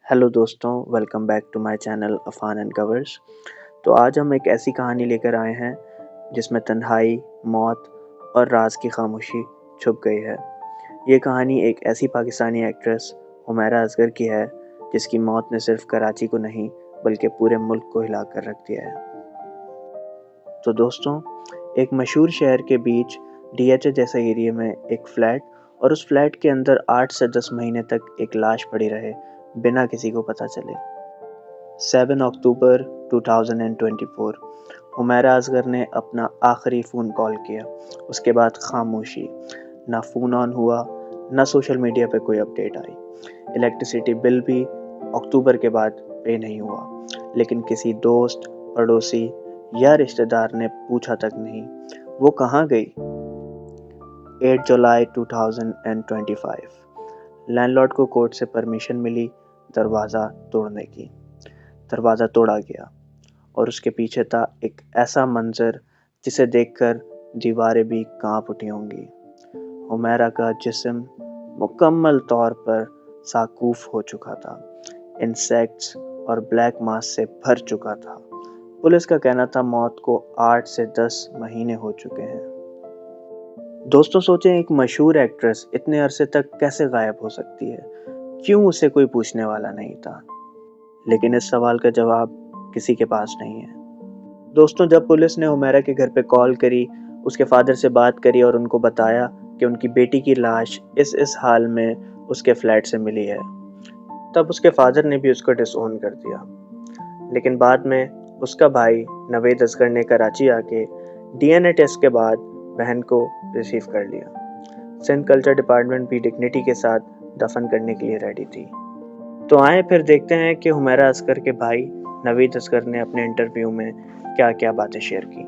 Hello दोस्तों, welcome back to my channel Afan and covers. तो आज हम एक ऐसी कहानी लेकर आए हैं जिसमें तन्हाई, मौत और राज की खामोशी छुप गई है। ये कहानी एक ऐसी पाकिस्तानी एक्ट्रेस हुमैरा असगर की है जिसकी मौत ने सिर्फ कराची को नहीं बल्कि पूरे मुल्क को हिला कर रख दिया है। तो दोस्तों, एक मशहूर शहर के बीच डीएचए जैसे एरिया में एक फ्लैट और उस फ्लैट के अंदर 8 से 10 महीने तक एक लाश पड़ी रहे बिना किसी को पता चले। 7 अक्टूबर 2024 हुमैरा असगर ने अपना आखिरी फ़ोन कॉल किया। उसके बाद खामोशी। ना फ़ोन ऑन हुआ, ना सोशल मीडिया पे कोई अपडेट आई। इलेक्ट्रिसिटी बिल भी अक्टूबर के बाद पे नहीं हुआ, लेकिन किसी दोस्त, पड़ोसी या रिश्तेदार ने पूछा तक नहीं वो कहाँ गई। 8 जुलाई 2025 लैंडलॉर्ड को कोर्ट से परमिशन मिली दरवाज़ा तोड़ने की। दरवाज़ा तोड़ा गया और उसके पीछे था एक ऐसा मंजर जिसे देखकर दीवारें भी कांप उठी होंगी। हुमैरा का जिस्म मुकम्मल तौर पर साकूफ हो चुका था, इंसेक्ट्स और ब्लैक मास से भर चुका था। पुलिस का कहना था मौत को 8 से 10 महीने हो चुके हैं। दोस्तों सोचें, एक मशहूर एक्ट्रेस इतने अरसे तक कैसे गायब हो सकती है? क्यों उसे कोई पूछने वाला नहीं था? लेकिन इस सवाल का जवाब किसी के पास नहीं है। दोस्तों, जब पुलिस ने हुमैरा के घर पे कॉल करी, उसके फादर से बात करी और उनको बताया कि उनकी बेटी की लाश इस हाल में उसके फ्लैट से मिली है, तब उसके फादर ने भी उसको डिसओन कर दिया। लेकिन बाद में उसका भाई नवेद असगर ने कराची आके डीएनए टेस्ट के बाद बहन को रिसीव कर लिया। सिंध कल्चर डिपार्टमेंट भी डिग्निटी के साथ दफन करने के लिए रेडी थी। तो आए फिर देखते हैं कि हुमैरा असगर के भाई नवेद असगर ने अपने इंटरव्यू में क्या क्या बातें शेयर की।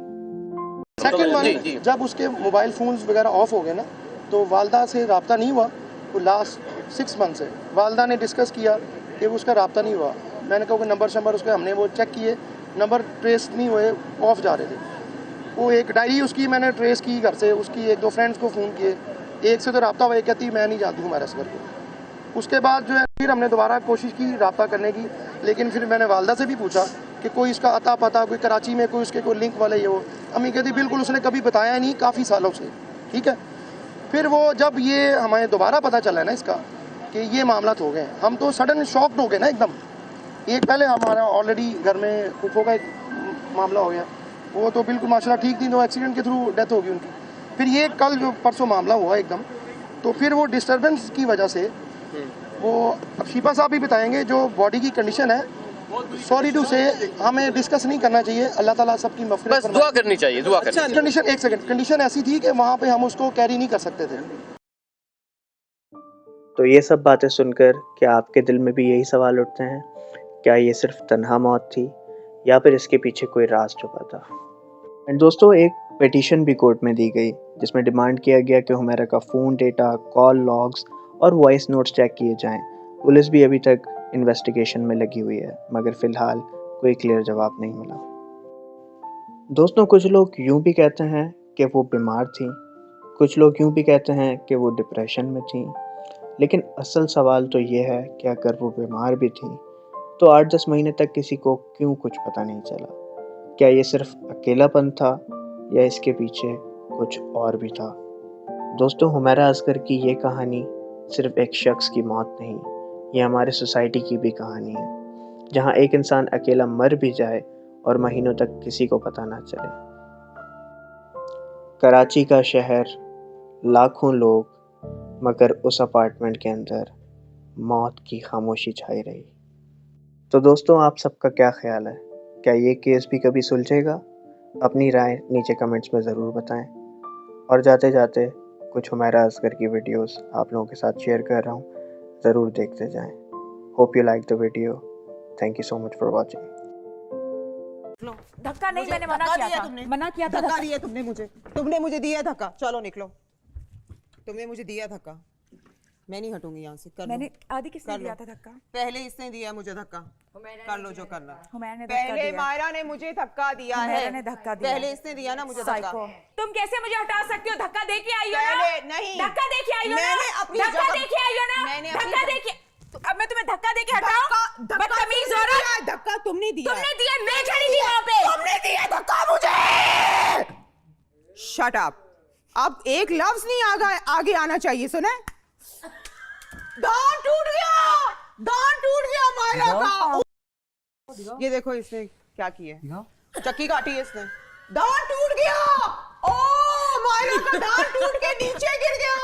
सेकंड वन, जब उसके मोबाइल फ़ोन्स वगैरह ऑफ हो गए ना, तो वालदा से रब्ता नहीं हुआ। वो लास्ट 6 मंथ से वालदा ने डिस्कस किया कि उसका रब्ता नहीं हुआ। मैंने कहा कि नंबर उसके हमने वो चेक किए, नंबर ट्रेस नहीं हुए, ऑफ जा रहे थे। वो एक डायरी उसकी मैंने ट्रेस की घर से, उसकी 1-2 फ्रेंड्स को फ़ोन किए, एक से तो रब्ता हुआ, एक कहती मैं नहीं जानती हुमैरा असगर को। उसके बाद जो है फिर हमने दोबारा कोशिश की रब्ता करने की, लेकिन फिर मैंने वालदा से भी पूछा कि कोई इसका अता पता, कोई कराची में कोई उसके कोई लिंक वाले ये हो। अम्मी कहती बिल्कुल उसने कभी बताया नहीं, काफ़ी सालों से। ठीक है, फिर वो जब ये हमें दोबारा पता चला ना इसका कि ये मामला हो गए, हम तो सडन शॉक्ड हो गए ना एकदम। एक पहले हमारा ऑलरेडी घर में फूफो का एक मामला हो गया, वो तो बिल्कुल माशाल्लाह ठीक थी, तो एक्सीडेंट के थ्रू डेथ हो गई उनकी। फिर ये कल जो परसों मामला हुआ एकदम, तो फिर वो डिस्टर्बेंस की वजह से वो अब शिपा साहब भी बताएंगे जो बॉडी की कंडीशन है, सॉरी टू से हमें डिस्कस नहीं करना चाहिए। अल्लाह ताला सबकी मग़फ़िरत बस दुआ करनी चाहिए, दुआ करनी चाहिए। कंडीशन, एक सेकंड, कंडीशन ऐसी थी कि वहाँ पे हम उसको कैरी नहीं कर सकते थे। तो ये सब बातें सुनकर क्या आपके दिल में भी यही सवाल उठते हैं? क्या ये सिर्फ तन्हा मौत थी या फिर इसके पीछे कोई राज छुपा था? एंड दोस्तों, एक पिटीशन भी कोर्ट में दी गई जिसमें डिमांड किया गया कि हुमैरा का फ़ोन डेटा, कॉल लॉग्स और वॉइस नोट्स चेक किए जाएं। पुलिस भी अभी तक इन्वेस्टिगेशन में लगी हुई है, मगर फ़िलहाल कोई क्लियर जवाब नहीं मिला। दोस्तों, कुछ लोग यूँ भी कहते हैं कि वो बीमार थी, कुछ लोग यूँ भी कहते हैं कि वो डिप्रेशन में थी, लेकिन असल सवाल तो ये है कि अगर वो बीमार भी थी तो 8-10 महीने तक किसी को क्यों कुछ पता नहीं चला? क्या ये सिर्फ अकेलापन था या इसके पीछे कुछ और भी था? दोस्तों, हुमैरा असगर की ये कहानी सिर्फ एक शख्स की मौत नहीं, ये हमारे सोसाइटी की भी कहानी है, जहाँ एक इंसान अकेला मर भी जाए और महीनों तक किसी को पता ना चले। कराची का शहर, लाखों लोग, मगर उस अपार्टमेंट के अंदर मौत की खामोशी छाई रही। तो दोस्तों, आप सबका क्या ख्याल है? क्या ये केस भी कभी सुलझेगा? अपनी राय नीचे कमेंट्स में ज़रूर बताएं। और जाते जाते कुछ हुमैरा असगर की वीडियोस आप लोगों के साथ शेयर कर रहा हूँ, ज़रूर देखते जाएं। Hope you like the video. Thank you so much for watching. धक्का नहीं, मैंने मना किया था। मना किया था। धक्का दिया तुमने मुझे दिया धक्का। चलो निकलो, तुमने मुझे दिया धक्का, मैं नहीं हटूंगी यहाँ से। कर मैंने आदि किसने दिया था धक्का? पहले इसने दिया मुझे धक्का। कर लो जो करना। हुमैरा ने धक्का पहले दिया। मायरा ने मुझे धक्का दिया है। हुमैरा ने धक्का दिया। पहले इसने दिया ना मुझे धक्का। तुम कैसे मुझे हटा सकती हो? धक्का दे के आई हो ना? पहले नहीं, धक्का दे के आई हो ना? मैंने अपनी धक्का जगह- दे के आई हो ना? मैंने अपनी धक्का जगह- दे के अब मैं तुम्हें धक्का देके हटाऊं? बदतमीज औरत। धक्का तुमने दिया। तुमने दिया, मैं खड़ी थी वहां पे। तुमने दिया धक्का मुझे। Shut up. अब एक लफ्ज नहीं आगे आना चाहिए, सुने? दांत टूट गया माया का। ये देखो इसने क्या किया, चक्की काटी है इसने, दांत टूट गया। ओ माया का दांत टूट के नीचे गिर गया।